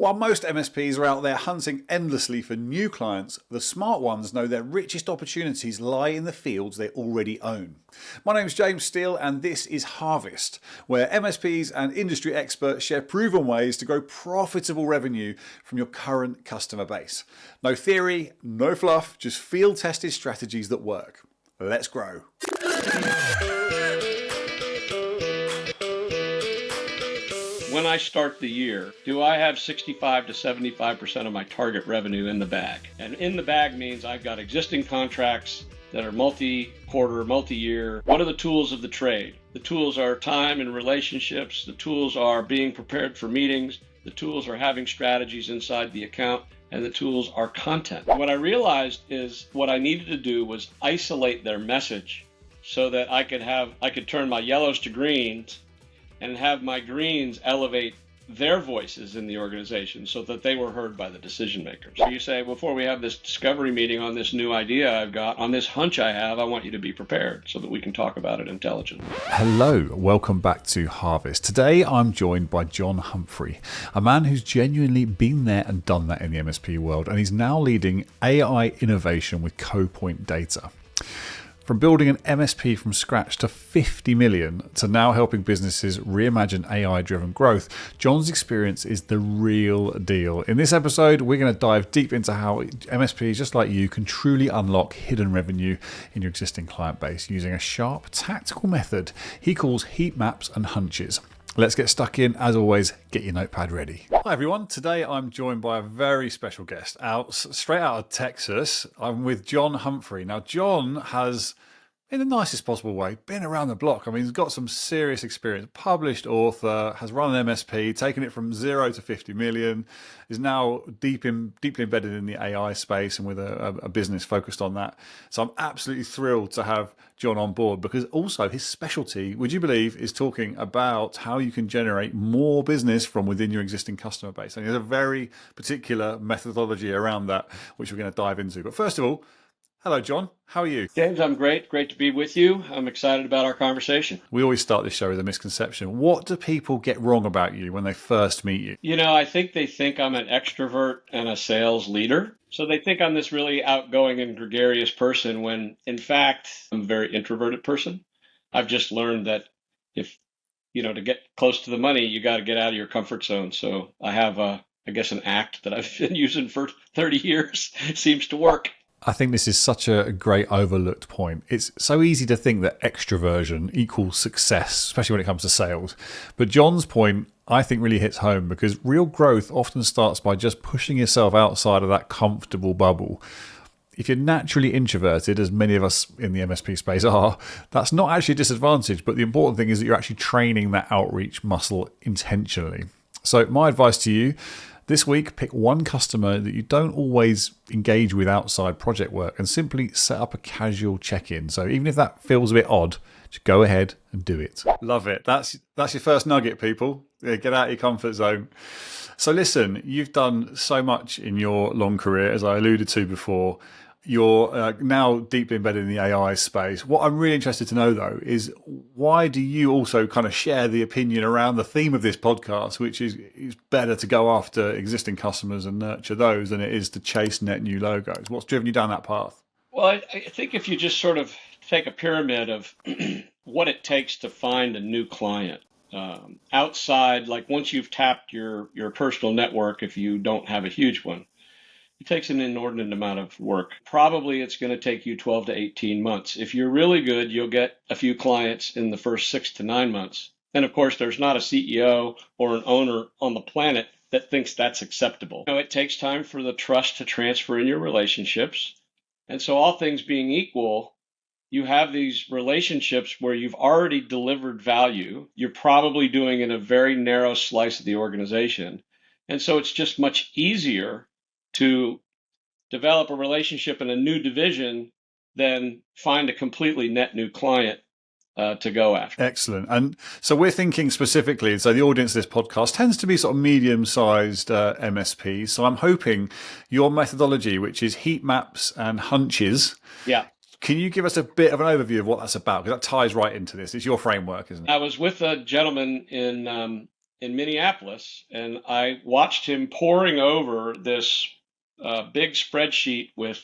While most MSPs are out there hunting endlessly for new clients, the smart ones know their richest opportunities lie in the fields they already own. My name's James Steele and this is Harvest, where MSPs and industry experts share proven ways to grow profitable revenue from your current customer base. No theory, no fluff, just field-tested strategies that work. Let's grow. When I start the year, do I have 65 to 75% of my target revenue in the bag? And in the bag means I've got existing contracts that are multi-quarter, multi-year. What are the tools of the trade? The tools are time and relationships. The tools are being prepared for meetings. The tools are having strategies inside the account. And the tools are content. What I realized is what I needed to do was isolate their message so that I could turn my yellows to greens and have my greens elevate their voices in the organization so that they were heard by the decision makers. So you say, before we have this discovery meeting on this new idea I've got, on this hunch I have, I want you to be prepared so that we can talk about it intelligently. Hello, welcome back to Harvest. Today I'm joined by John Humphrey, a man who's genuinely been there and done that in the MSP world, and he's now leading AI innovation with CoPoint Data. From building an MSP from scratch to 50 million to now helping businesses reimagine AI-driven growth, John's experience is the real deal. In this episode, we're going to dive deep into how MSPs, just like you, can truly unlock hidden revenue in your existing client base using a sharp, tactical method he calls heat maps and hunches. Let's get stuck in. As always, get your notepad ready. Hi everyone. Today I'm joined by a very special guest straight out of Texas. I'm with John Humphrey. Now John has, in the nicest possible way, been around the block. I mean, he's got some serious experience. Published author, has run an MSP, taken it from 0 to 50 million, is now deeply embedded in the AI space and with a business focused on that. So I'm absolutely thrilled to have John on board, because also his specialty, would you believe, is talking about how you can generate more business from within your existing customer base. And there's a very particular methodology around that, which we're going to dive into. But first of all, hello, John. How are you? James, I'm great. Great to be with you. I'm excited about our conversation. We always start this show with a misconception. What do people get wrong about you when they first meet you? You know, I think they think I'm an extrovert and a sales leader. So they think I'm this really outgoing and gregarious person when, in fact, I'm a very introverted person. I've just learned that to get close to the money, you got to get out of your comfort zone. So I have, I guess, an act that I've been using for 30 years. Seems to work. I think this is such a great overlooked point. It's so easy to think that extroversion equals success, especially when it comes to sales. But John's point, I think, really hits home, because real growth often starts by just pushing yourself outside of that comfortable bubble. If you're naturally introverted, as many of us in the MSP space are, that's not actually a disadvantage. But the important thing is that you're actually training that outreach muscle intentionally. So my advice to you, this week, pick one customer that you don't always engage with outside project work and simply set up a casual check-in. So even if that feels a bit odd, just go ahead and do it. Love it. That's your first nugget, people. Yeah, get out of your comfort zone. So listen, you've done so much in your long career, as I alluded to before. You're now deeply embedded in the AI space. What I'm really interested to know, though, is why do you also kind of share the opinion around the theme of this podcast, which is better to go after existing customers and nurture those than it is to chase net new logos? What's driven you down that path? Well, I think if you just sort of take a pyramid of what it takes to find a new client, outside, like once you've tapped your personal network, if you don't have a huge one, it takes an inordinate amount of work. Probably it's going to take you 12 to 18 months. If you're really good, you'll get a few clients in the first 6 to 9 months. And of course, there's not a CEO or an owner on the planet that thinks that's acceptable. It takes time for the trust to transfer in your relationships. And so all things being equal, you have these relationships where you've already delivered value. You're probably doing in a very narrow slice of the organization. And so it's just much easier to develop a relationship in a new division than find a completely net new client to go after. Excellent. And so we're thinking specifically, so the audience of this podcast tends to be sort of medium-sized MSPs. So I'm hoping your methodology, which is heat maps and hunches. Yeah. Can you give us a bit of an overview of what that's about? Because that ties right into this. It's your framework, isn't it? I was with a gentleman in in Minneapolis, and I watched him poring over this big spreadsheet with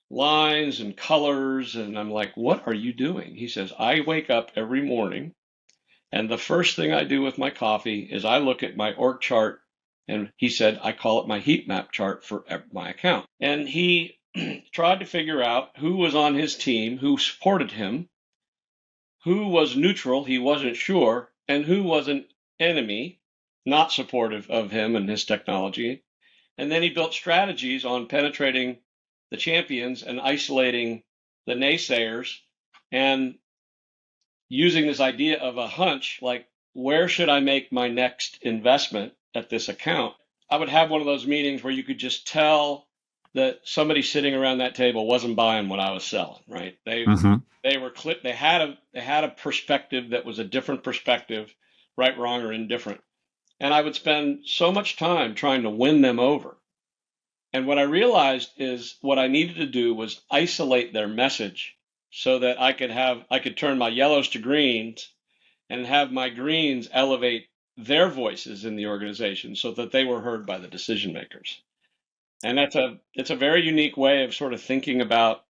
lines and colors. And I'm like, what are you doing? He says, I wake up every morning, and the first thing I do with my coffee is I look at my org chart. And he said, I call it my heat map chart for my account. And he tried to figure out who was on his team, who supported him, who was neutral, he wasn't sure, and who was an enemy, not supportive of him and his technology. And then he built strategies on penetrating the champions and isolating the naysayers and using this idea of a hunch, like, where should I make my next investment at this account? I would have one of those meetings where you could just tell that somebody sitting around that table wasn't buying what I was selling, right? Hmm. They were they had a perspective that was a different perspective, right, wrong, or indifferent. And I would spend so much time trying to win them over. And what I realized is what I needed to do was isolate their message so that I could turn my yellows to greens and have my greens elevate their voices in the organization so that they were heard by the decision makers. And it's a very unique way of sort of thinking about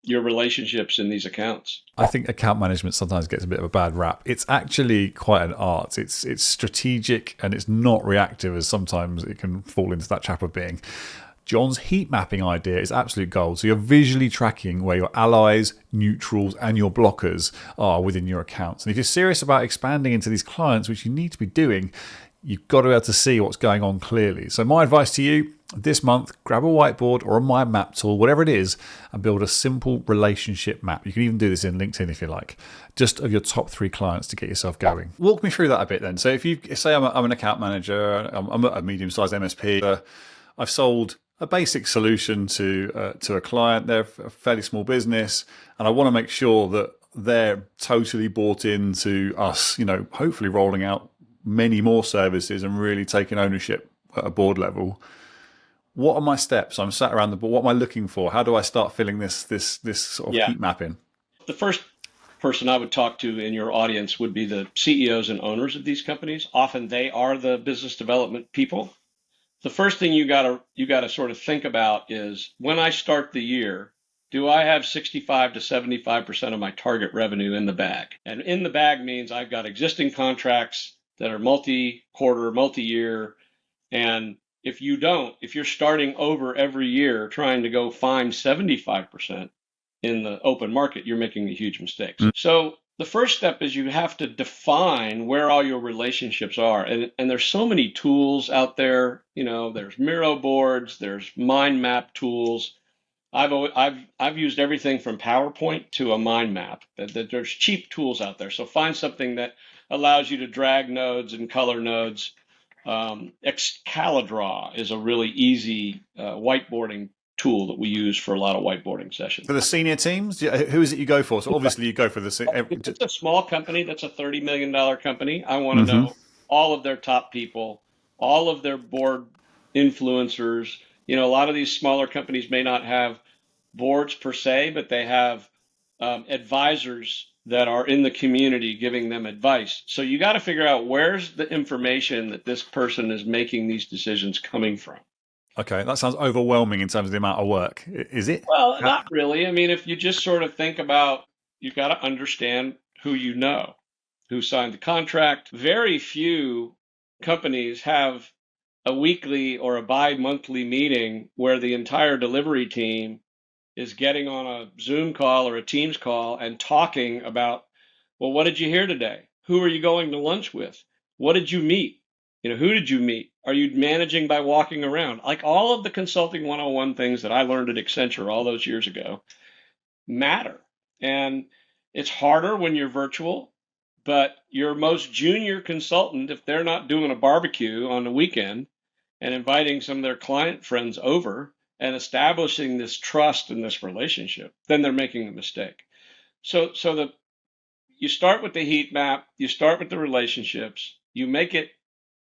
your relationships in these accounts. I think account management sometimes gets a bit of a bad rap. It's actually quite an art. It's strategic and it's not reactive as sometimes it can fall into that trap of being. John's heat mapping idea is absolute gold. So you're visually tracking where your allies, neutrals, and your blockers are within your accounts. And if you're serious about expanding into these clients, which you need to be doing, you've got to be able to see what's going on clearly. So my advice to you this month, grab a whiteboard or a mind map tool, whatever it is, and build a simple relationship map. You can even do this in LinkedIn if you like, just of your top 3 clients to get yourself going. Walk me through that a bit then. So if you say I'm an account manager, I'm a medium-sized MSP, I've sold a basic solution to a client. They're a fairly small business, and I want to make sure that they're totally bought into us, hopefully rolling out many more services and really taking ownership at a board level. What are my steps? I'm sat around the board. What am I looking for? How do I start filling this sort of Yeah. heat map in? The first person I would talk to in your audience would be the CEOs and owners of these companies. Often they are the business development people. The first thing you gotta sort of think about is, when I start the year, do I have 65 to 75% of my target revenue in the bag? And in the bag means I've got existing contracts that are multi-quarter, multi-year. And if you're starting over every year trying to go find 75% in the open market, you're making a huge mistake. So the first step is you have to define where all your relationships are. And there's so many tools out there. There's Miro boards, there's mind map tools. I've used everything from PowerPoint to a mind map. There's cheap tools out there. So find something that allows you to drag nodes and color nodes. Excalidraw is a really easy whiteboarding tool that we use for a lot of whiteboarding sessions. For the senior teams, who is it you go for? So obviously you go for the. If it's a small company, that's a $30 million company, I want to know all of their top people, all of their board influencers. A lot of these smaller companies may not have boards per se, but they have advisors that are in the community giving them advice. So you got to figure out, where's the information that this person is making these decisions coming from. Okay, that sounds overwhelming in terms of the amount of work. Is it? Well, not really. I mean, if you just sort of think about, you've got to understand who signed the contract. Very few companies have a weekly or a bi-monthly meeting where the entire delivery team is getting on a Zoom call or a Teams call and talking about, well, what did you hear today? Who are you going to lunch with? What did you meet? Who did you meet? Are you managing by walking around? Like, all of the consulting 101 things that I learned at Accenture all those years ago matter. And it's harder when you're virtual, but your most junior consultant, if they're not doing a barbecue on the weekend and inviting some of their client friends over and establishing this trust and this relationship, then they're making a mistake. So you start with the heat map, you start with the relationships, you make it,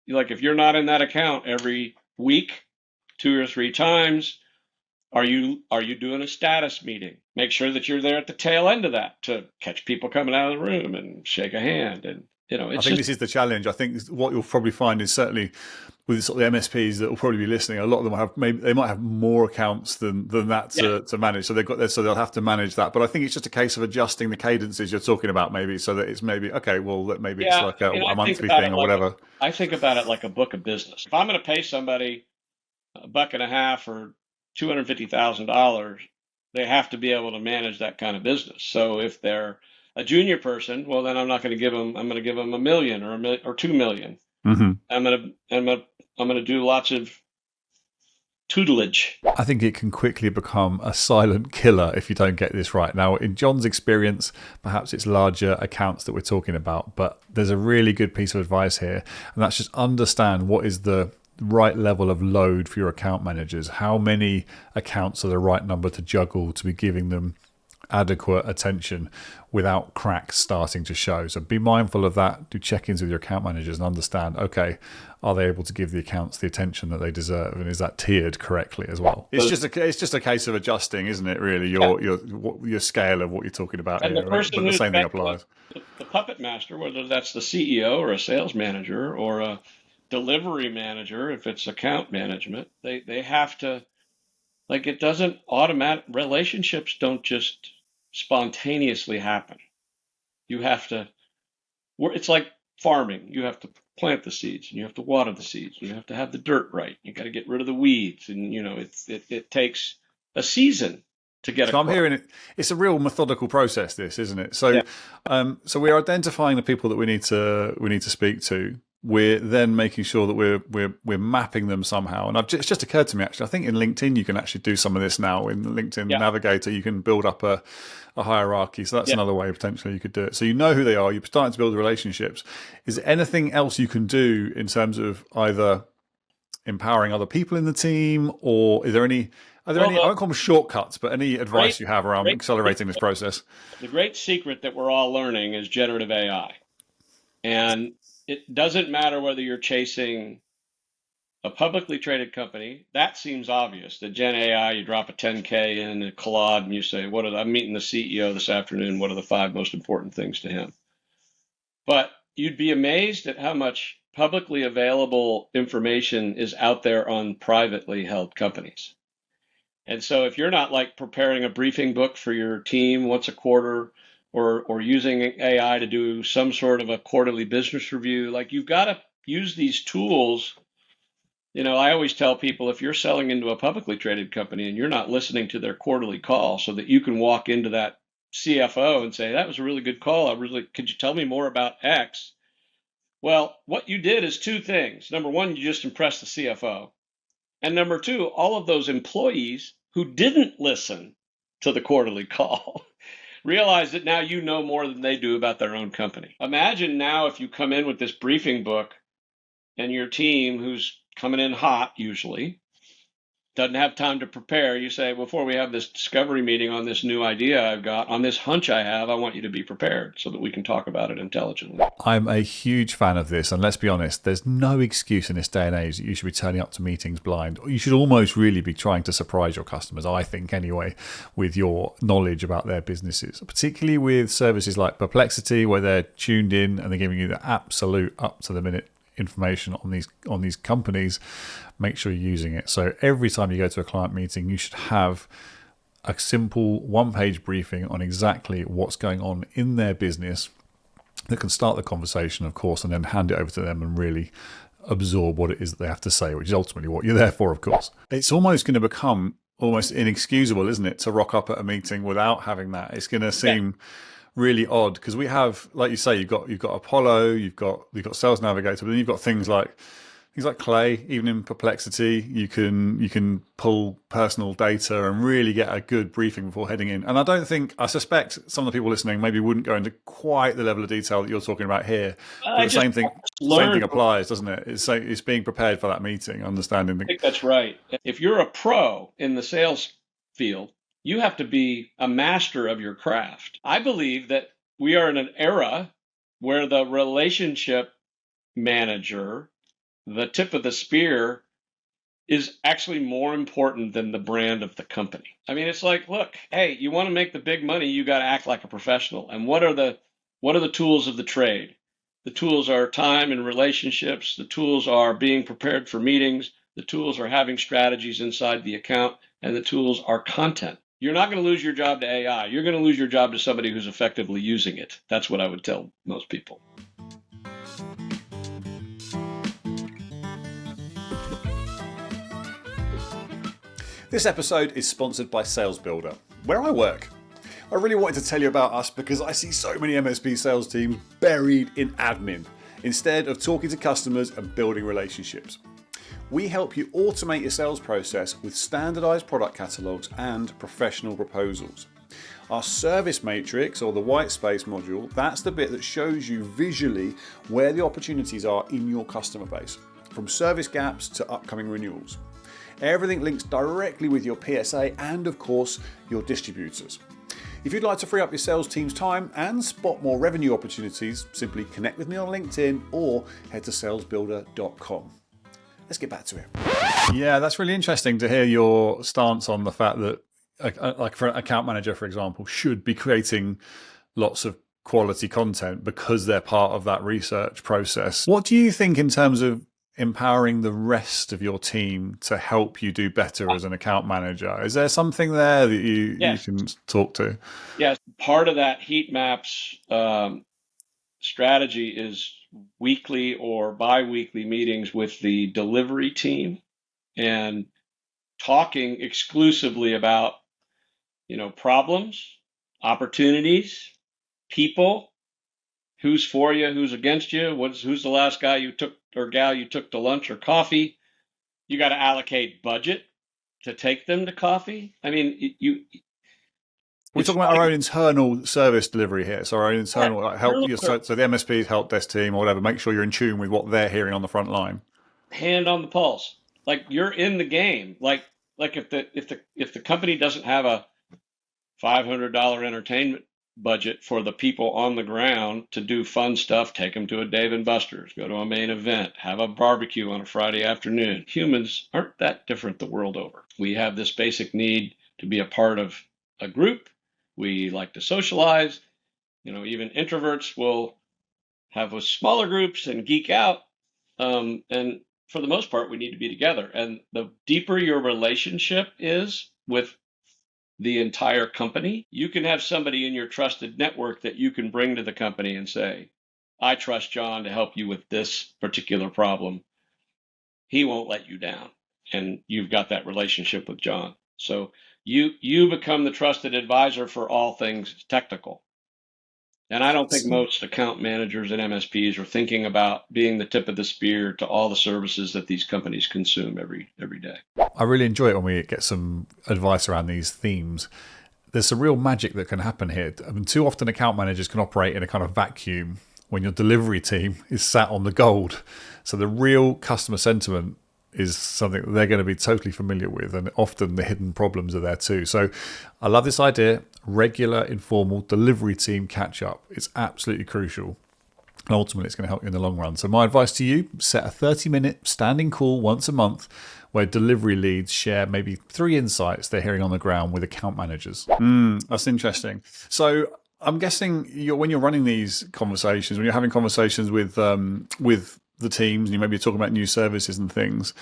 like, if you're not in that account every week, 2 or 3 times, are you doing a status meeting? Make sure that you're there at the tail end of that to catch people coming out of the room and shake a hand I It's think just, this is the challenge. I think what you'll probably find is certainly with sort of the MSPs that will probably be listening, a lot of them have maybe they might have more accounts than that yeah, to manage. So they'll have to manage that. But I think it's just a case of adjusting the cadences you're talking about, maybe, so that it's maybe okay. Well, that maybe it's yeah. like I mean, a monthly thing or whatever. I think about it like a book of business. If I'm going to pay somebody a buck and a half or $250,000, they have to be able to manage that kind of business. So if they're a junior person, well, then I'm not going to give them. I'm going to give them a million or 2 million. Hmm. I'm going to do lots of tutelage. I think it can quickly become a silent killer if you don't get this right. Now, in John's experience, perhaps it's larger accounts that we're talking about, but there's a really good piece of advice here, and that's just understand what is the right level of load for your account managers. How many accounts are the right number to juggle to be giving them adequate attention without cracks starting to show. So be mindful of that. Do check-ins with your account managers and understand, okay, are they able to give the accounts the attention that they deserve, and is that tiered correctly as well? It's just a case of adjusting, isn't it? Really, your scale of what you're talking about And the here, right? person But the who's same thing applies. the puppet master, whether that's the CEO or a sales manager or a delivery manager, if it's account management, they have to, like, it doesn't automatic, relationships don't just spontaneously happen. You have to, it's like farming. You have to plant the seeds and you have to water the seeds. And you have to have the dirt right. You got to get rid of the weeds. And, it takes a season to get a So I'm crop. hearing it's a real methodical process, this, isn't it? Yeah. So we're identifying the people that we need to speak to. We're then making sure that we're mapping them somehow. And it's just occurred to me, actually, I think in LinkedIn you can actually do some of this now. In the LinkedIn Yeah. Navigator, you can build up a hierarchy. So that's Yeah. another way potentially you could do it. So you know who they are. You're starting to build relationships. Is there anything else you can do in terms of either empowering other people in the team, or are there any, I won't call them shortcuts, but any Great, advice you have around great accelerating this secret. process? The great secret that we're all learning is generative AI. And it doesn't matter whether you're chasing a publicly traded company. That seems obvious. The Gen AI, you drop a 10K in a Claude and you say, I'm meeting the CEO this afternoon. What are the 5 most important things to him? But you'd be amazed at how much publicly available information is out there on privately held companies. And so if you're not like preparing a briefing book for your team once a quarter, or using AI to do some sort of a quarterly business review, like, you've got to use these tools. I always tell people, if you're selling into a publicly traded company and you're not listening to their quarterly call so that you can walk into that CFO and say, that was a really good call. Could you tell me more about X? Well, what you did is 2 things. Number one, you just impressed the CFO. And number 2, all of those employees who didn't listen to the quarterly call realize that now you know more than they do about their own company. Imagine now if you come in with this briefing book and your team, who's coming in hot usually, doesn't have time to prepare. You say, before we have this discovery meeting on this new idea I've got, on this hunch I have, I want you to be prepared so that we can talk about it intelligently. I'm a huge fan of this, and let's be honest, there's no excuse in this day and age that you should be turning up to meetings blind. You should almost really be trying to surprise your customers, I think anyway, with your knowledge about their businesses, particularly with services like Perplexity, where they're tuned in and they're giving you the absolute up-to-the-minute information on these companies. Make sure you're using it. So every time you go to a client meeting, you should have a simple 1-page briefing on exactly what's going on in their business that can start the conversation, of course, and then hand it over to them and really absorb what it is that they have to say, which is ultimately what you're there for, of course. It's almost going to become almost inexcusable, isn't it, to rock up at a meeting without having that. It's going to seem really odd because we have, like you say, you've got Apollo, you've got Sales Navigator, but then you've got things like Clay. Even in Perplexity, you can pull personal data and really get a good briefing before heading in. And I suspect some of the people listening maybe wouldn't go into quite the level of detail that you're talking about here. But the same thing applies, doesn't it? It's being prepared for that meeting, understanding. I think that's right. If you're a pro in the sales field, you have to be a master of your craft. I believe that we are in an era where the relationship manager, the tip of the spear, is actually more important than the brand of the company. I mean, it's like, look, hey, you want to make the big money, you got to act like a professional. And what are the tools of the trade? The tools are time and relationships. The tools are being prepared for meetings. The tools are having strategies inside the account, and the tools are content. You're not going to lose your job to AI. You're going to lose your job to somebody who's effectively using it. That's what I would tell most people. This episode is sponsored by Sales Builder, where I work. I really wanted to tell you about us because I see so many MSP sales teams buried in admin instead of talking to customers and building relationships. We help you automate your sales process with standardized product catalogs and professional proposals. Our service matrix, or the white space module, that's the bit that shows you visually where the opportunities are in your customer base, from service gaps to upcoming renewals. Everything links directly with your PSA and, of course, your distributors. If you'd like to free up your sales team's time and spot more revenue opportunities, simply connect with me on LinkedIn or head to salesbuilder.com. Let's get back to it. Yeah, that's really interesting to hear your stance on the fact that, like for an account manager, for example, should be creating lots of quality content because they're part of that research process. What do you think in terms of empowering the rest of your team to help you do better as an account manager? Is there something there that you can talk to? Yes, part of that heat maps strategy is weekly or bi-weekly meetings with the delivery team and talking exclusively about, problems, opportunities, people, who's for you, who's against you, who's the last guy you took or gal you took to lunch or coffee. You got to allocate budget to take them to coffee. I mean, we're talking about our own internal service delivery here. So our own internal help. So the MSPs, help desk team, or whatever. Make sure you're in tune with what they're hearing on the front line. Hand on the pulse, like you're in the game. Like if the company doesn't have a $500 entertainment budget for the people on the ground to do fun stuff, take them to a Dave & Buster's, go to a main event, have a barbecue on a Friday afternoon. Humans aren't that different the world over. We have this basic need to be a part of a group. We like to socialize. Even introverts will have with smaller groups and geek out. And for the most part, we need to be together. And the deeper your relationship is with the entire company, you can have somebody in your trusted network that you can bring to the company and say, I trust John to help you with this particular problem. He won't let you down. And you've got that relationship with John. So you become the trusted advisor for all things technical. And I don't think most account managers and MSPs are thinking about being the tip of the spear to all the services that these companies consume every day. I really enjoy it when we get some advice around these themes. There's some real magic that can happen here. I mean, too often account managers can operate in a kind of vacuum when your delivery team is sat on the gold. So the real customer sentiment is something that they're going to be totally familiar with, and often the hidden problems are there too. So I love this idea. Regular, informal delivery team catch up. It's absolutely crucial. And ultimately, it's going to help you in the long run. So my advice to you, set a 30-minute standing call once a month where delivery leads share maybe 3 insights they're hearing on the ground with account managers. That's interesting. So I'm guessing when you're running these conversations, when you're having conversations with the teams, and you maybe talking about new services and things,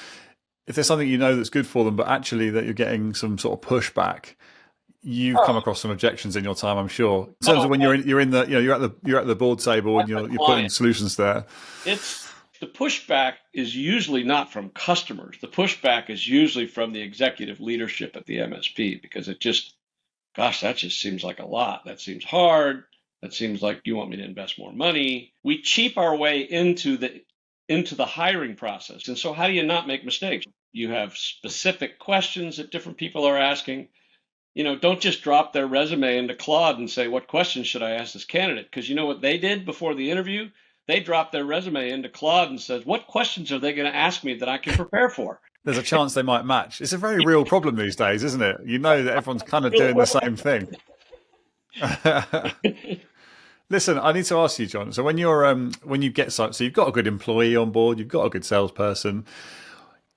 if there's something that's good for them, but actually that you're getting some sort of pushback, you've come across some objections in your time, I'm sure. In terms of when you're at the board table and you're putting solutions there. It's the pushback is usually not from customers. The pushback is usually from the executive leadership at the MSP, because that just seems like a lot. That seems hard. That seems like you want me to invest more money. We cheap our way into the hiring process. And so how do you not make mistakes? You have specific questions that different people are asking. Don't just drop their resume into Claude and say, what questions should I ask this candidate? Because you know what they did before the interview? They dropped their resume into Claude and says, what questions are they going to ask me that I can prepare for? There's a chance they might match. It's a very real problem these days, isn't it? That everyone's kind of doing the same thing. Listen, I need to ask you, John. So when you get so you've got a good employee on board, you've got a good salesperson.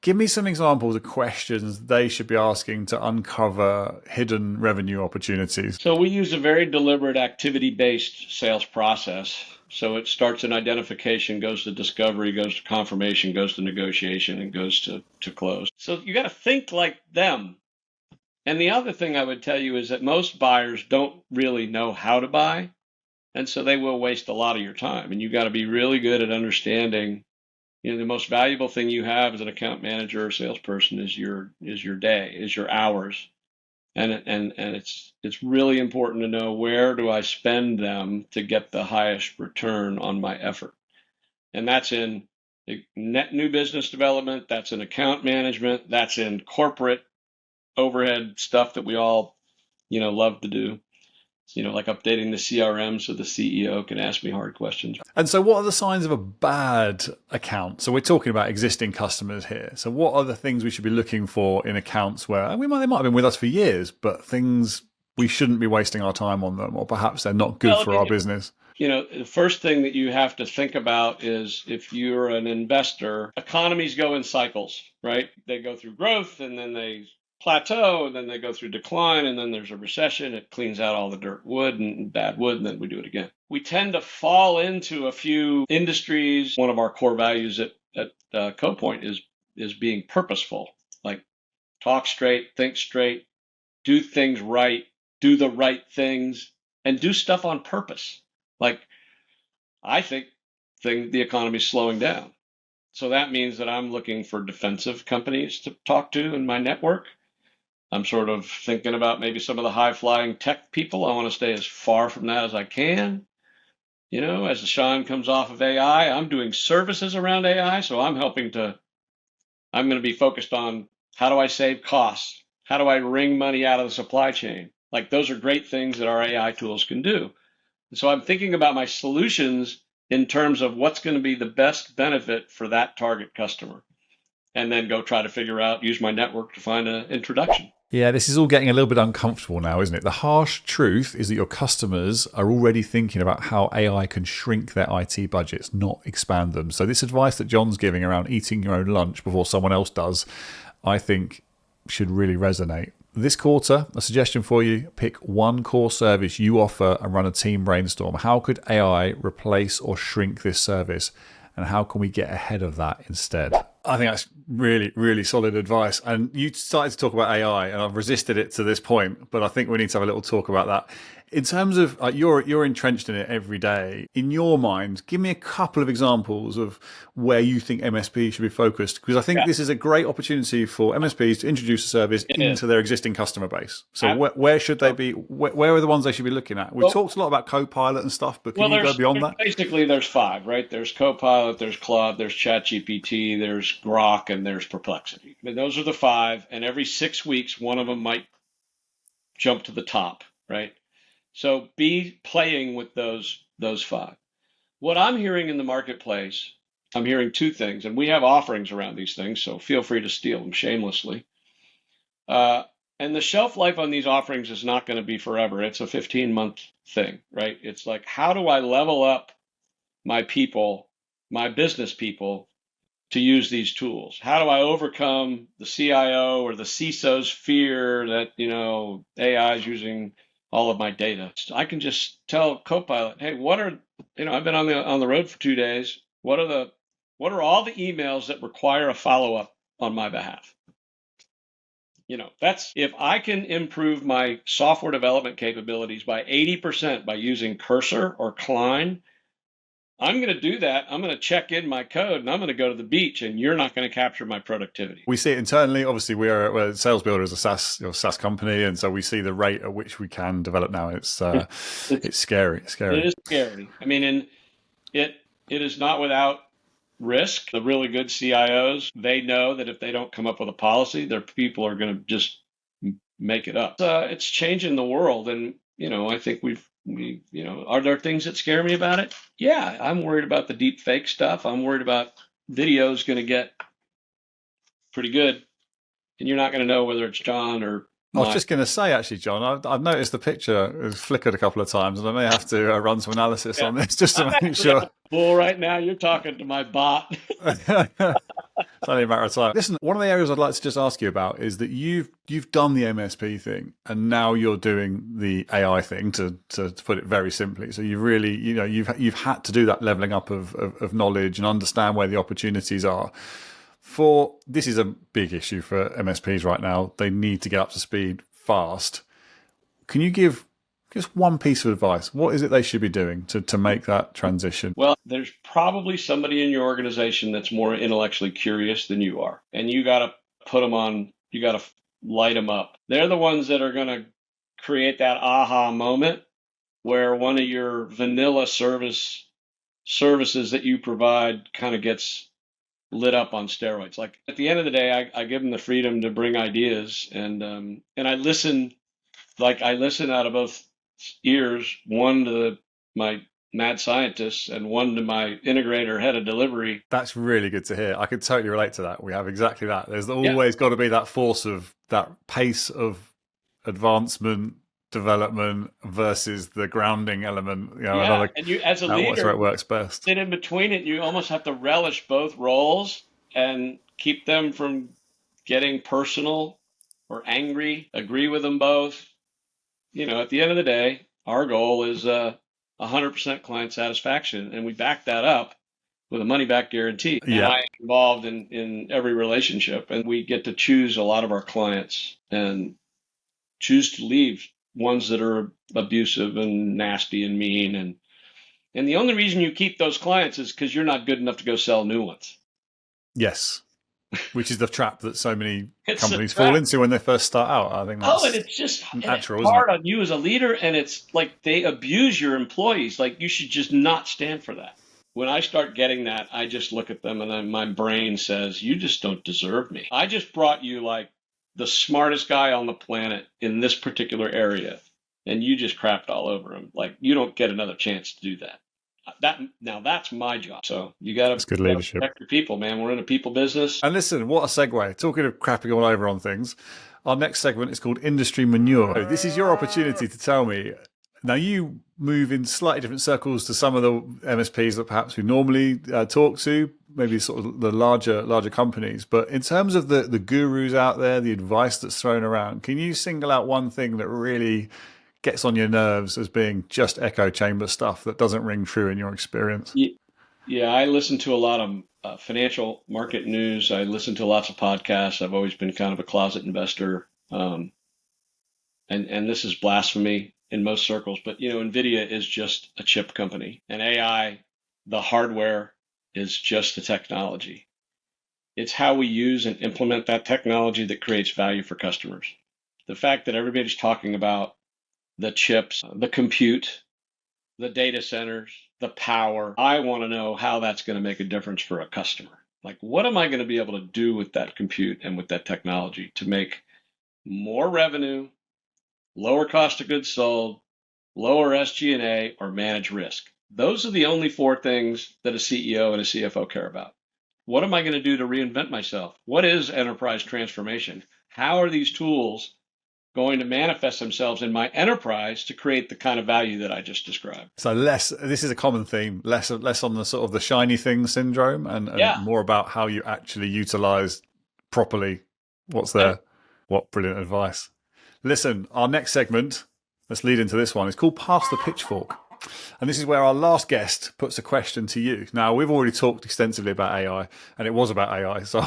Give me some examples of questions they should be asking to uncover hidden revenue opportunities. So we use a very deliberate activity-based sales process. So it starts in identification, goes to discovery, goes to confirmation, goes to negotiation, and goes to close. So you got to think like them. And the other thing I would tell you is that most buyers don't really know how to buy. And so they will waste a lot of your time. And you got to be really good at understanding, the most valuable thing you have as an account manager or salesperson is your day, is your hours. And it's really important to know, where do I spend them to get the highest return on my effort. And that's in net new business development, that's in account management, that's in corporate overhead stuff that we all, love to do. Like updating the CRM so the CEO can ask me hard questions. And so what are the signs of a bad account? So we're talking about existing customers here. So what are the things we should be looking for in accounts where they might have been with us for years, but things we shouldn't be wasting our time on them, or perhaps they're not good for our business? The first thing that you have to think about is, if you're an investor, economies go in cycles, right? They go through growth, and then they plateau, and then they go through decline, and then there's a recession. It cleans out all the dirt wood and bad wood, and then we do it again. We tend to fall into a few industries. One of our core values at CoPoint is being purposeful. Like, talk straight, think straight, do things right, do the right things, and do stuff on purpose. Like, I think the economy is slowing down. So that means that I'm looking for defensive companies to talk to in my network. I'm sort of thinking about maybe some of the high-flying tech people. I want to stay as far from that as I can. As Sean comes off of AI, I'm doing services around AI, so I'm going to be focused on, how do I save costs? How do I wring money out of the supply chain? Like, those are great things that our AI tools can do. And so I'm thinking about my solutions in terms of what's going to be the best benefit for that target customer, and then go try to use my network to find an introduction. Yeah, this is all getting a little bit uncomfortable now, isn't it? The harsh truth is that your customers are already thinking about how AI can shrink their IT budgets, not expand them. So this advice that John's giving around eating your own lunch before someone else does, I think should really resonate. This quarter, a suggestion for you: pick one core service you offer and run a team brainstorm. How could AI replace or shrink this service? And how can we get ahead of that instead? I think that's really, really solid advice. And you started to talk about AI, and I've resisted it to this point, but I think we need to have a little talk about that. In terms of you're entrenched in it every day. In your mind, give me a couple of examples of where you think MSP should be focused, because I think this is a great opportunity for MSPs to introduce a service into their existing customer base. So where should they be? Where are the ones they should be looking at? We've talked a lot about Copilot and stuff, but can you go beyond that? Basically, there's 5, right? There's Copilot, there's Claude, there's ChatGPT, there's Grok, and there's Perplexity. I mean, those are the 5, and every 6 weeks, one of them might jump to the top, right? So be playing with those 5. What I'm hearing in the marketplace, I'm hearing 2 things, and we have offerings around these things, so feel free to steal them shamelessly. And the shelf life on these offerings is not going to be forever. It's a 15-month thing, right? It's like, how do I level up my people, my business people, to use these tools? How do I overcome the CIO or the CISO's fear that, AI is using all of my data? I can just tell Copilot, hey, I've been on the road for 2 days. What are all the emails that require a follow-up on my behalf? That's, if I can improve my software development capabilities by 80% by using Cursor or Klein, I'm going to do that. I'm going to check in my code, and I'm going to go to the beach, and you're not going to capture my productivity. We see it internally. Obviously, we're Sales Builder is a SaaS company, and so we see the rate at which we can develop now. It's scary. It's scary. It is scary. I mean, and it is not without risk. The really good CIOs, they know that if they don't come up with a policy, their people are going to just make it up. It's changing the world, and I think are there things that scare me about it? Yeah, I'm worried about the deep fake stuff. I'm worried about video's going to get pretty good, and you're not going to know whether it's John or I was just going to say, actually, John, I've noticed the picture has flickered a couple of times, and I may have to run some analysis on this just to make sure. Well, right now you're talking to my bot. It's only a matter of time. Listen, one of the areas I'd like to just ask you about is that you've done the MSP thing, and now you're doing the AI thing. To put it very simply, so you've really, you've had to do that leveling up of knowledge and understand where the opportunities are. For this is a big issue for MSPs right now. They need to get up to speed fast. Can you give just one piece of advice? What is it they should be doing to make that transition? Well, there's probably somebody in your organization that's more intellectually curious than you are. And you got to you got to light them up. They're the ones that are going to create that aha moment where one of your vanilla services that you provide kind of gets lit up on steroids. Like at the end of the day, I give them the freedom to bring ideas, and I listen. Like I listen out of both ears, one to my mad scientists and one to my integrator head of delivery. That's really good to hear. I can totally relate to that. We have exactly that. There's Yeah, always got to be that force of that pace of advancement, development versus the grounding element. yeah. And you, as a That's where leader, it works best. sit in between it. You almost have to relish both roles and keep them from getting personal or angry. Agree with them both. At the end of the day, our goal is 100% client satisfaction, and we back that up with a money back guarantee. And Yeah, I am involved in every relationship, and we get to choose a lot of our clients and choose to leave ones that are abusive and nasty and mean. And the only reason you keep those clients is because you're not good enough to go sell new ones. yes. Which is the trap that so many It's a companies fall trap. into when they first start out. I think Oh, and that's it's natural, isn't it? hard on you as a leader, and it's like they abuse your employees. Like you should just not stand for that. When I start getting that, I just look at them and then my brain says, "You just don't deserve me. I just brought you like the smartest guy on the planet in this particular area, and you just crapped all over him. Like you don't get another chance to do that." That's my job. So you That's good gotta leadership. protect your people, man. We're in a people business. And listen, what a segue. Talking of crapping all over on things, our next segment is called Industry Manure. So this is your opportunity to tell me. Now, you move in slightly different circles to some of the MSPs that perhaps we normally talk to, maybe sort of the larger companies. But in terms of the gurus out there, the advice that's thrown around, can you single out one thing that really gets on your nerves as being just echo chamber stuff that doesn't ring true in your experience? Yeah, I listen to a lot of financial market news. I listen to lots of podcasts. I've always been kind of a closet investor, and this is blasphemy in most circles. But Nvidia is just a chip company, and AI, the hardware, is just the technology. It's how we use and implement that technology that creates value for customers. The fact that everybody's talking about the chips, the compute, the data centers, the power. I want to know how that's going to make a difference for a customer. Like, what am I going to be able to do with that compute and with that technology to make more revenue, lower cost of goods sold, lower SG&A, or manage risk? Those are the only four things that a CEO and a CFO care about. What am I going to do to reinvent myself? What is enterprise transformation? How are these tools going to manifest themselves in my enterprise to create the kind of value that I just described? So this is a common theme, less on the sort of the shiny thing syndrome and Yeah. more about how you actually utilize properly what's And there. What brilliant advice. Listen, our next segment, let's lead into this one, it's called Pass the Pitchfork. And this is where our last guest puts a question to you. Now, we've already talked extensively about AI, and it was about AI, so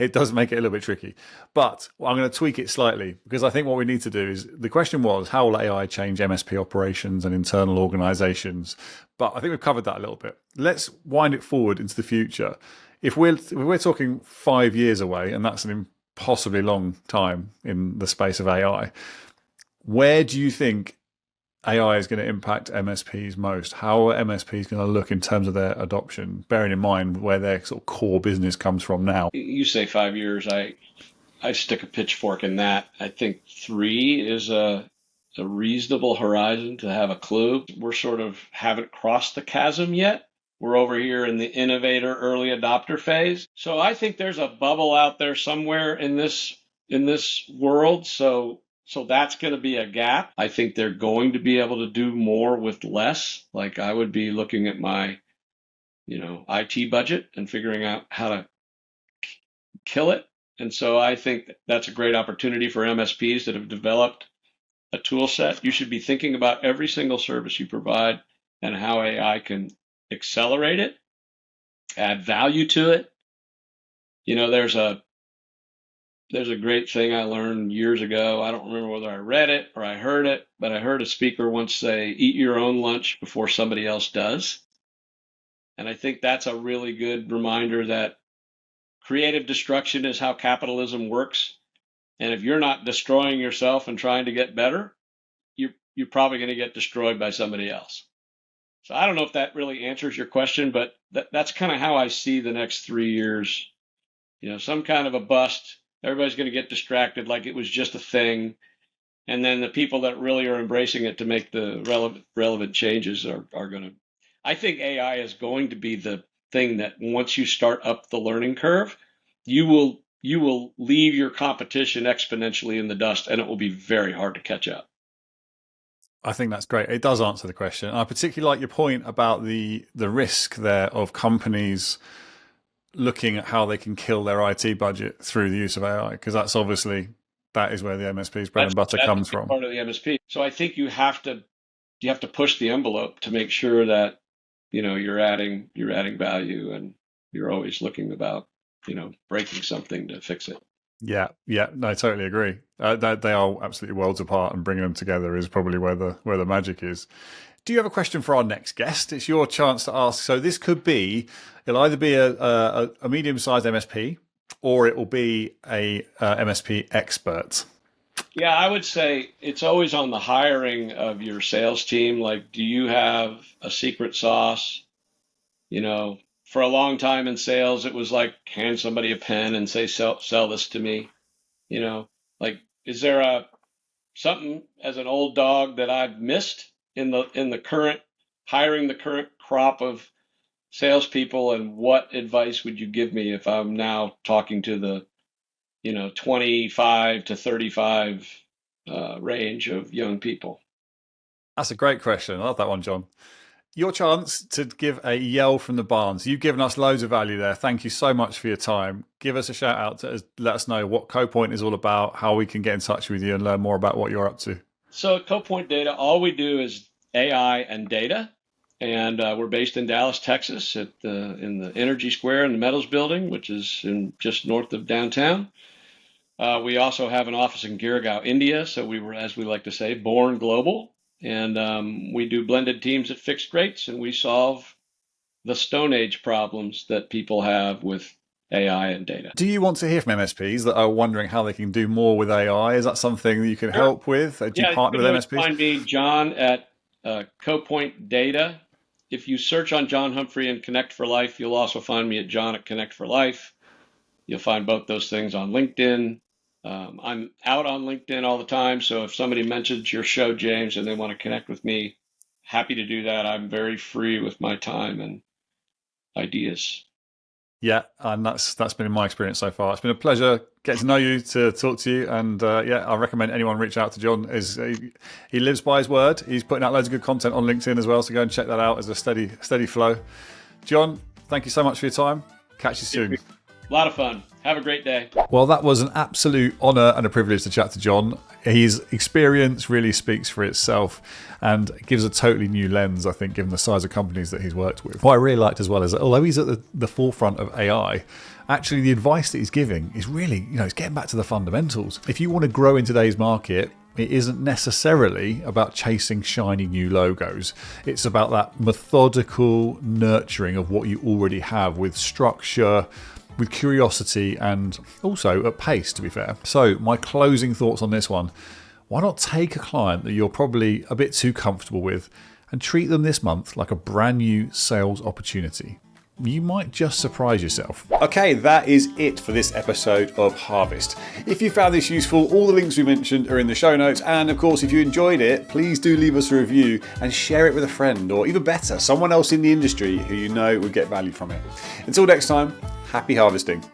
it does make it a little bit tricky. But I'm going to tweak it slightly, because I think what we need to do is, the question was, how will AI change MSP operations and internal organizations? But I think we've covered that a little bit. Let's wind it forward into the future. If we're talking 5 years away, and that's an impossibly long time in the space of AI, where do you think AI is going to impact MSPs most? How are MSPs going to look in terms of their adoption, bearing in mind where their sort of core business comes from now? you say 5 years, I stick a pitchfork in that. I think 3 is a reasonable horizon to have a clue. We're sort of haven't crossed the chasm yet. We're over here in the innovator early adopter phase. So I think there's a bubble out there somewhere in this world. So that's going to be a gap. I think they're going to be able to do more with less. Like I would be looking at my, IT budget and figuring out how to kill it. And so I think that's a great opportunity for MSPs that have developed a tool set. You should be thinking about every single service you provide and how AI can accelerate it, add value to it. You know, there's a great thing I learned years ago. I don't remember whether I read it or I heard it, but I heard a speaker once say, eat your own lunch before somebody else does. And I think that's a really good reminder that creative destruction is how capitalism works. And if you're not destroying yourself and trying to get better, you're probably going to get destroyed by somebody else. So I don't know if that really answers your question, but that's kind of how I see the next 3 years. You know, some kind of a bust. Everybody's going to get distracted like it was just a thing. And then the people that really are embracing it to make the relevant changes are going to. I think AI is going to be the thing that once you start up the learning curve, you will leave your competition exponentially in the dust, and it will be very hard to catch up. I think that's great. It does answer the question. And I particularly like your point about the risk there of companies looking at how they can kill their IT budget through the use of AI, because that's obviously, that is where the MSP's bread and butter comes from. Part of the MSP. So I think you have to push the envelope to make sure that, you know, you're adding value, and you're always looking about, you know, breaking something to fix it. Yeah, no, I totally agree. They are absolutely worlds apart, and bringing them together is probably where the magic is. Do you have a question for our next guest? It's your chance to ask. So this could be, it'll either be a medium-sized MSP, or it will be a MSP expert. Yeah, I would say it's always on the hiring of your sales team. Like, do you have a secret sauce? You know, for a long time in sales, it was like hand somebody a pen and say, sell this to me. You know, like, is there something as an old dog that I've missed in the current hiring the current crop of salespeople, and what advice would you give me if I'm now talking to the, you know, 25 to 35 range of young people? That's a great question. I love that one, John. Your chance to give a yell from the barns. You've given us loads of value there. Thank you so much for your time. Give us a shout out to let us know what CoPoint is all about, how we can get in touch with you and learn more about what you're up to. So at CoPoint Data, all we do is AI and data. And we're based in Dallas, Texas, in the Energy Square in the Metals Building, which is just north of downtown. We also have an office in Girgaon, India. So we were, as we like to say, born global. And we do blended teams at fixed rates, and we solve the Stone Age problems that people have with AI and data. Do you want to hear from MSPs that are wondering how they can do more with AI? Is that something that you can help with? Do you partner with MSPs? Find me, John, at CoPoint Data. If you search on John Humphrey and Connect for Life, you'll also find me at John at Connect for Life. You'll find both those things on LinkedIn. I'm out on LinkedIn all the time, so if somebody mentions your show, James, and they want to connect with me, happy to do that. I'm very free with my time and ideas. Yeah, and that's been my experience so far. It's been a pleasure getting to know you, to talk to you, and I recommend anyone reach out to John. He lives by his word. He's putting out loads of good content on LinkedIn as well, so go and check that out as a steady flow. John, thank you so much for your time. Catch you soon. A lot of fun. Have a great day. Well, that was an absolute honour and a privilege to chat to John. His experience really speaks for itself and gives a totally new lens, I think, given the size of companies that he's worked with. What I really liked as well is that although he's at the forefront of AI, actually the advice that he's giving is really, it's getting back to the fundamentals. If you want to grow in today's market, it isn't necessarily about chasing shiny new logos. It's about that methodical nurturing of what you already have with structure, with curiosity, and also at pace, to be fair. So my closing thoughts on this one: why not take a client that you're probably a bit too comfortable with and treat them this month like a brand new sales opportunity? You might just surprise yourself. Okay, that is it for this episode of Harvest. If you found this useful, all the links we mentioned are in the show notes. And of course, if you enjoyed it, please do leave us a review and share it with a friend, or even better, someone else in the industry who you know would get value from it. Until next time, happy harvesting.